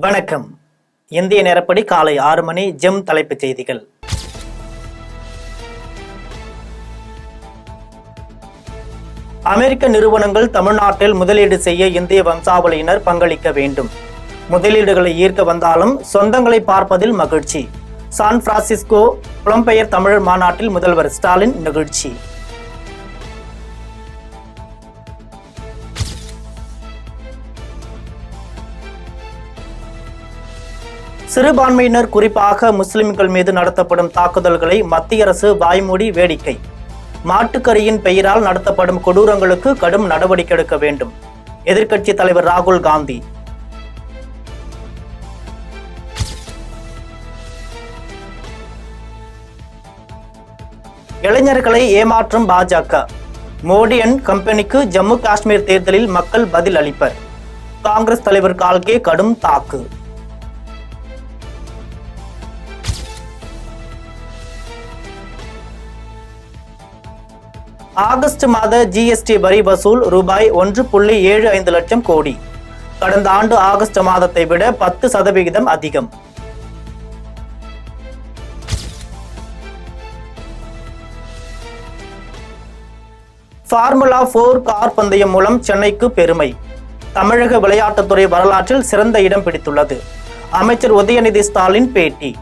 வணக்கம். இந்திய நேரப்படி காலை 6 மணி. ஜெம் தலைப்புச் செய்திகள். அமெரிக்க நிறுவனங்கள் தமிழ்நாட்டில் முதலீடு செய்ய இந்திய வம்சாவளியினர் பங்களிக்க வேண்டும். முதலீடுகளை ஈர்க்க வந்தாலும் சொந்தங்களை பார்ப்பதில் மகிழ்ச்சி. சான் பிரான்சிஸ்கோ புலம்பெயர் தமிழர் மாநாட்டில் முதல்வர் ஸ்டாலின் நிகழ்ச்சி. சிறுபான்மையினர் குறிப்பாக முஸ்லிம்கள் மீது நடத்தப்படும் தாக்குதல்களை மத்திய அரசு வாய்மூடி வேடிக்கை. மாட்டுக்கறியின் பெயரால் நடத்தப்படும் கொடூரங்களுக்கு கடும் நடவடிக்கை எடுக்க வேண்டும். எதிர்க்கட்சி தலைவர் ராகுல் காந்தி. இளைஞர்களை ஏமாற்றும் பாஜக. மோடி அண்ட் கம்பெனிக்கு ஜம்மு காஷ்மீர் தேர்தலில் மக்கள் பதில் அளிப்பர். காங்கிரஸ் தலைவர் கால்கே கடும் தாக்கு. ஆகஸ்ட் மாத ஜிஎஸ்டி வரி வசூல் ரூபாய் 1.75 லட்சம் கோடி. கடந்த ஆண்டு ஆகஸ்ட் மாதத்தை விட 10% அதிகம். ஃபார்முலா 4 கார் பந்தயம் மூலம் சென்னைக்கு பெருமை. தமிழக விளையாட்டுத்துறை வரலாற்றில் சிறந்த இடம் பிடித்துள்ளது. அமைச்சர் உதயநிதி ஸ்டாலின் பேட்டி.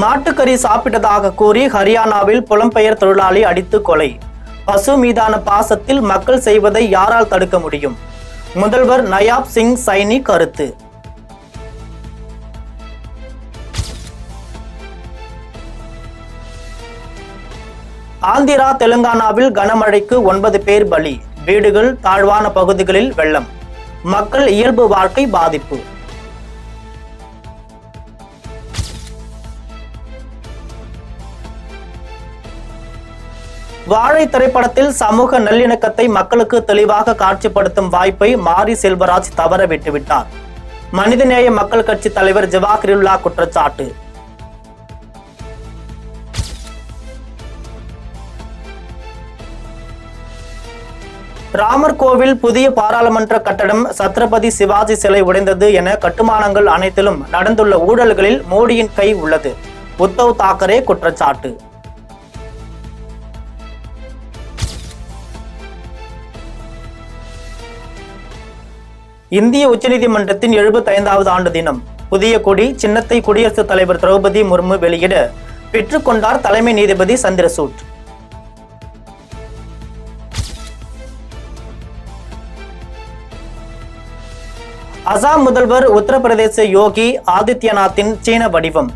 மாட்டுக்கறி சாப்பிட்டதாக கூறி ஹரியானாவில் புலம்பெயர் தொழிலாளி அடித்து கொலை. பசு மீதான பாசத்தில் மக்கள் செய்வதை யாரால் தடுக்க முடியும்? முதல்வர் நயாப் சிங் சைனி கருத்து. ஆந்திரா தெலுங்கானாவில் கனமழைக்கு 9 பேர் பலி. வீடுகள் தாழ்வான பகுதிகளில் வெள்ளம். மக்கள் இயல்பு வாழ்க்கை பாதிப்பு. வாழை திரைப்படத்தில் சமூக நல்லிணக்கத்தை மக்களுக்கு தெளிவாக காட்சிப்படுத்தும் வாய்ப்பை மாரி செல்வராஜ் தவற விட்டுவிட்டார். மனிதநேய மக்கள் கட்சி தலைவர் ஜவாஹிருல்லா குற்றச்சாட்டு. ராமர் கோவில் புதிய பாராளுமன்ற கட்டடம் சத்ரபதி சிவாஜி சிலை உடைந்தது என கட்டுமானங்கள் அனைத்திலும் நடந்துள்ள ஊழல்களில் மோடியின் கை உள்ளது. உத்தவ் தாக்கரே குற்றச்சாட்டு. இந்திய உச்சநீதிமன்றத்தின் 75வது ஆண்டு தினம். புதிய கொடி சின்னத்தை குடியரசுத் தலைவர் திரௌபதி முர்மு வெளியிட பெற்றுக்கொண்டார் தலைமை நீதிபதி சந்திரசூட். அசாம் முதல்வர் உத்தரப்பிரதேச யோகி ஆதித்யநாத்தின் சீன வடிவம்.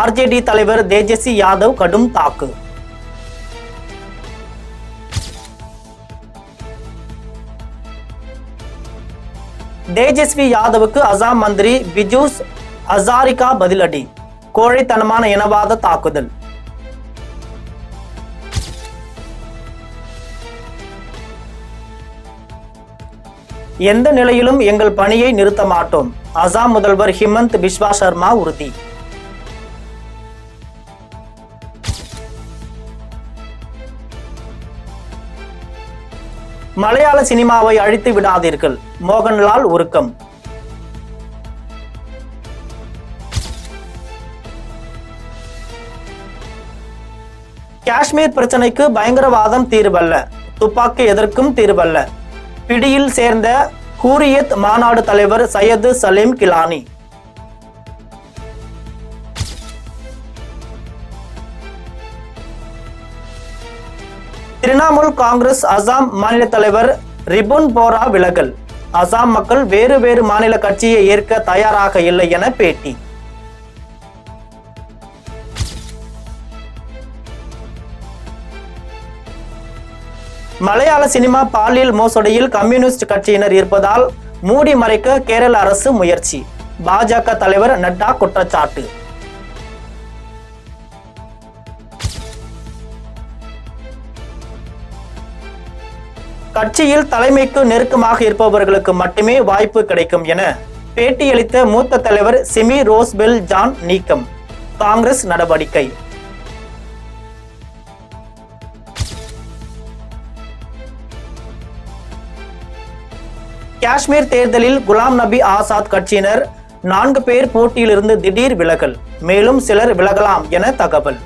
ஆர்ஜேடி தலைவர் தேஜஸ்வி யாதவ் கடும் தாக்கு. தேஜஸ்வி யாதவுக்கு அசாம் மந்திரி பிஜூஸ் ஹசாரிகா பதிலடி. கோழைத்தனமான இனவாத தாக்குதல். எந்த நிலையிலும் எங்கள் பணியை நிறுத்த மாட்டோம். அசாம் முதல்வர் ஹிமந்த் பிஸ்வா சர்மா உறுதி. மலையாள சினிமாவை அழித்து விடாதீர்கள். மோகன்லால் உருக்கம். காஷ்மீர் பிரச்சனைக்கு பயங்கரவாதம் தீர்வல்ல, துப்பாக்கி எதற்கும் தீர்வல்ல. பிடியில் சேர்ந்த ஹூரியத் மாநாடு தலைவர் சையது சலீம் கிலானி. திரிணாமுல் காங்கிரஸ் அசாம் மாநில தலைவர் ரிபுன் போரா விலகல். அசாம் மக்கள் வேறு மாநில கட்சியை ஏற்க தயாராக இல்லை என பேட்டி. மலையாள சினிமா பாலியல் மோசடியில் கம்யூனிஸ்ட் கட்சியினர் இருப்பதால் மூடி மறைக்க கேரள அரசு முயற்சி. பாஜக தலைவர் நட்டா குற்றச்சாட்டு. கட்சியில் தலைமைக்கு நெருக்கமாக இருப்பவர்களுக்கு மட்டுமே வாய்ப்பு கிடைக்கும் என பேட்டியளித்த மூத்த தலைவர் சிமி ரோஸ்பெல் ஜான் நீக்கம். காங்கிரஸ் நடவடிக்கை. காஷ்மீர் தேர்தலில் குலாம் நபி ஆசாத் கட்சியினர் 4 பேர் போட்டியிலிருந்து திடீர் விலகல், மேலும் சிலர் விலகலாம் என தகவல்.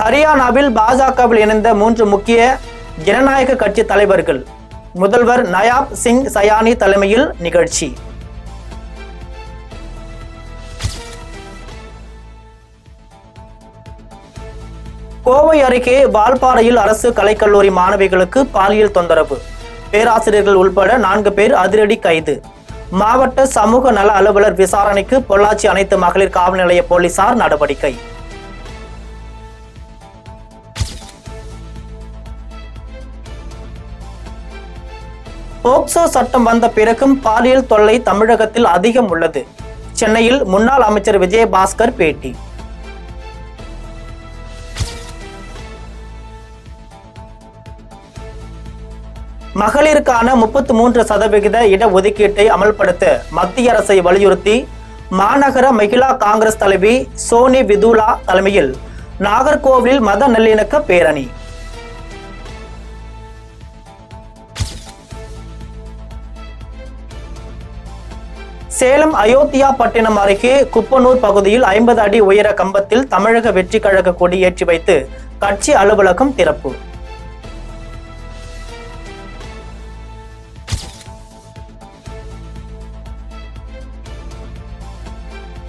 ஹரியானாவில் பாஜகவில் இணைந்த 3 முக்கிய ஜனநாயக கட்சி தலைவர்கள். முதல்வர் நயாப் சிங் சயானி தலைமையில் நிகழ்ச்சி. கோவை அருகே வால்பாறையில் அரசு கலைக்கல்லூரி மாணவிகளுக்கு பாலியல் தொந்தரவு, பேராசிரியர்கள் உள்பட 4 பேர் அதிரடி கைது. மாவட்ட சமூக நல அலுவலர் விசாரணைக்கு பொள்ளாச்சி அனைத்து மகளிர் காவல் நிலைய போலீசார் நடவடிக்கை. போக்சோ சட்டம் வந்த பிறகும் பாலியல் தொல்லை தமிழகத்தில் அதிகம் உள்ளது. சென்னையில் முன்னாள் அமைச்சர் விஜயபாஸ்கர் பேட்டி. மகளிருக்கான 33% இடஒதுக்கீட்டை அமல்படுத்த மத்திய அரசை வலியுறுத்தி மாநகர மகிழா காங்கிரஸ் தலைவி சோனி விதுலா தலைமையில் நாகர்கோவிலில் மத நல்லிணக்க பேரணி. சேலம் அயோத்தியா பட்டினம் அருகே குப்பனூர் பகுதியில் 50 அடி உயர கம்பத்தில் தமிழக வெற்றி கழக கொடி ஏற்றி வைத்து கட்சி அலுவலகம் திறப்பு.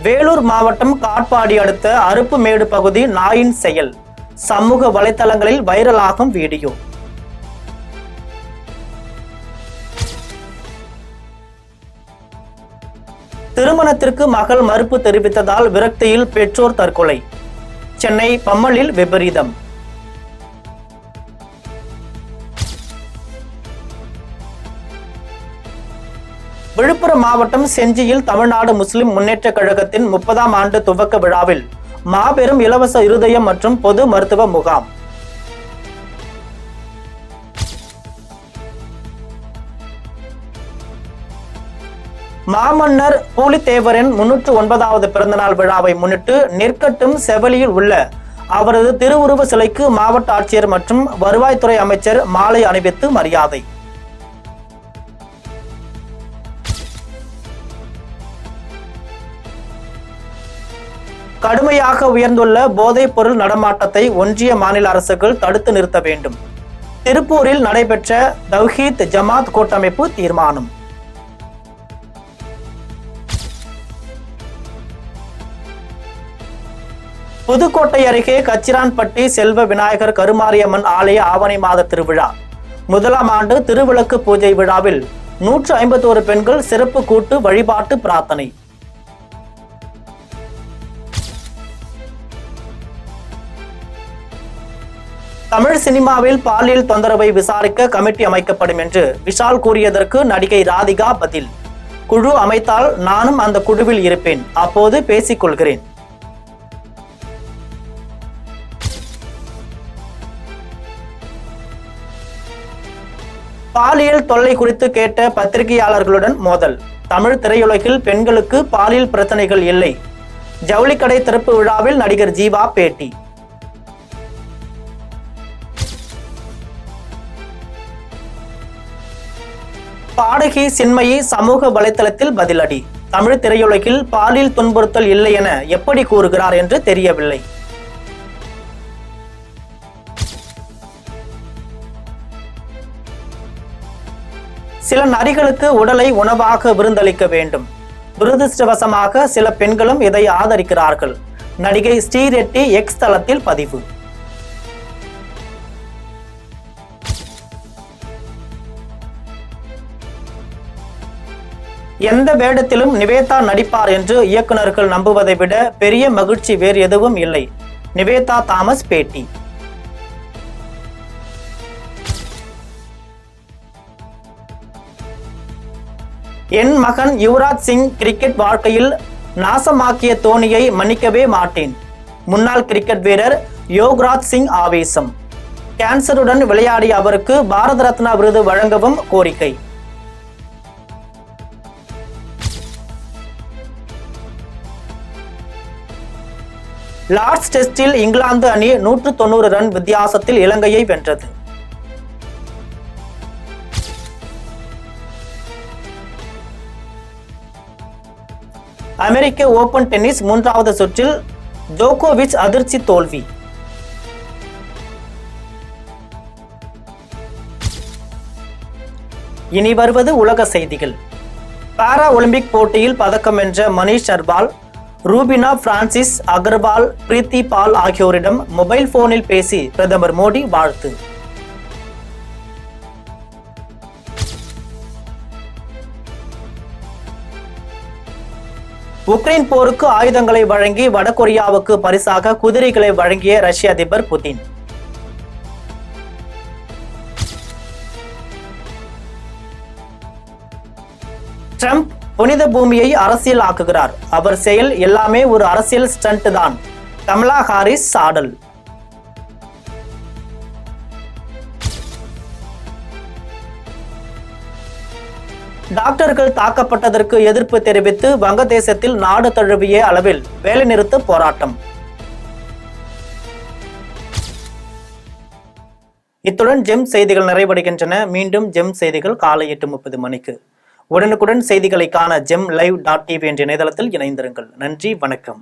வேலூர் மாவட்டம் காட்பாடி அடுத்த அருப்புமேடு பகுதி நாயின் செயல், சமூக வலைதளங்களில் வைரலாகும் வீடியோ. திருமணத்திற்கு மகள் மறுப்பு தெரிவித்ததால் விரக்தியில் பெற்றோர் தற்கொலை. சென்னை பம்மலில் விபரீதம். விழுப்புரம் மாவட்டம் செஞ்சியில் தமிழ்நாடு முஸ்லிம் முன்னேற்ற கழகத்தின் 30ஆம் ஆண்டு துவக்க விழாவில் மாபெரும் இலவச இருதயம் மற்றும் பொது மருத்துவ முகாம். மாமன்னர் பூலித்தேவரின் 309வது பிறந்தநாள் விழாவை முன்னிட்டு நெற்கட்டும் செவலியில் உள்ள அவரது திருவுருவ சிலைக்கு மாவட்ட ஆட்சியர் மற்றும் வருவாய்த்துறை அமைச்சர் மாலை அணிவித்து மரியாதை. கடுமையாக உயர்ந்துள்ள போதைப் பொருள் நடமாட்டத்தை ஒன்றிய மாநில அரசுகள் தடுத்து நிறுத்த வேண்டும். திருப்பூரில் நடைபெற்ற தவ்ஹீத் ஜமாத் கூட்டமைப்பு தீர்மானம். புதுக்கோட்டை அருகே கச்சிரான்பட்டி செல்வ விநாயகர் கருமாரியம்மன் ஆலய ஆவணி மாத திருவிழா. 1ஆம் ஆண்டு திருவிளக்கு பூஜை விழாவில் 151 பெண்கள் சிறப்பு கூட்டு வழிபாட்டு பிரார்த்தனை. தமிழ் சினிமாவில் பாலியல் தொந்தரவை விசாரிக்க கமிட்டி அமைக்கப்படும் என்று விஷால் கூறியதற்கு நடிகை ராதிகா பதில். குழு அமைத்தால் நானும் அந்த குழுவில் இருப்பேன், அப்போது பேசிக் கொள்கிறேன். பாலியல் தொல்லை குறித்து கேட்ட பத்திரிகையாளர்களுடன் மோதல். தமிழ் திரையுலகில் பெண்களுக்கு பாலியல் பிரச்சனைகள் இல்லை. ஜவுளிக்கடை திறப்பு விழாவில் நடிகர் ஜீவா பேட்டி. பாடகி சின்மயி சமூக வலைதளத்தில் பதிலடி. தமிழ் திரையுலகில் பாலியல் துன்புறுத்தல் இல்லை என எப்படி கூறுகிறார் என்று தெரியவில்லை. சில நரிகளுக்கு உடலை உணவாக விருந்தளிக்க வேண்டும். துரதிருஷ்டவசமாக சில பெண்களும் இதை ஆதரிக்கிறார்கள். நடிகை ஸ்ரீரெட்டி எக்ஸ் தளத்தில் பதிவு. எந்த வேடத்திலும் நிவேதா நடிப்பார் என்று இயக்குநர்கள் நம்புவதை விட பெரிய மகிழ்ச்சி வேறு எதுவும் இல்லை. நிவேதா தாமஸ் பேட்டி. என் மகன் யுவராஜ் சிங் கிரிக்கெட் வாழ்க்கையில் நாசமாக்கிய தோனியை மன்னிக்கவே மாட்டேன். முன்னாள் கிரிக்கெட் வீரர் யோகராஜ் சிங் ஆவேசம். கேன்சருடன் விளையாடிய அவருக்கு பாரத ரத்னா விருது வழங்கவும் கோரிக்கை. லார்ட்ஸ் டெஸ்டில் இங்கிலாந்து அணி 190 ரன் வித்தியாசத்தில் இலங்கையை வென்றது. அமெரிக்க ஓபன் டென்னிஸ் 3வது சுற்றில் ஜோகோவிச் அதிர்ச்சி தோல்வி. இனி வருவது உலக செய்திகள். பாரா ஒலிம்பிக் போட்டியில் பதக்கம் வென்ற மனிஷ் சர்பால், ரூபினா பிரான்சிஸ் அகர்வால், பிரீத்தி பால் ஆகியோரிடம் மொபைல் போனில் பேசி பிரதமர் மோடி வாழ்த்து. உக்ரைன் போருக்கு ஆயுதங்களை வழங்கி வடகொரியாவுக்கு பரிசாக குதிரைகளை வழங்கிய ரஷ்ய அதிபர் புதின். ட்ரம்ப் புனித பூமியை அரசியல் ஆக்குகிறார். அவர் செயல் எல்லாமே ஒரு அரசியல் ஸ்டண்ட் தான். கமலா ஹாரிஸ் சாடல். டாக்டர்கள் தாக்கப்பட்டதற்கு எதிர்ப்பு தெரிவித்து வங்கதேசத்தில் நாடு தழுவிய அளவில் வேலைநிறுத்த போராட்டம். இத்துடன் ஜெம் செய்திகள் நிறைவடைகின்றன. மீண்டும் ஜெம் செய்திகள் காலை 8:30 மணிக்கு. உடனுக்குடன் செய்திகளை காண GemLive.tv என்ற இணையதளத்தில் இணைந்திருங்கள். நன்றி, வணக்கம்.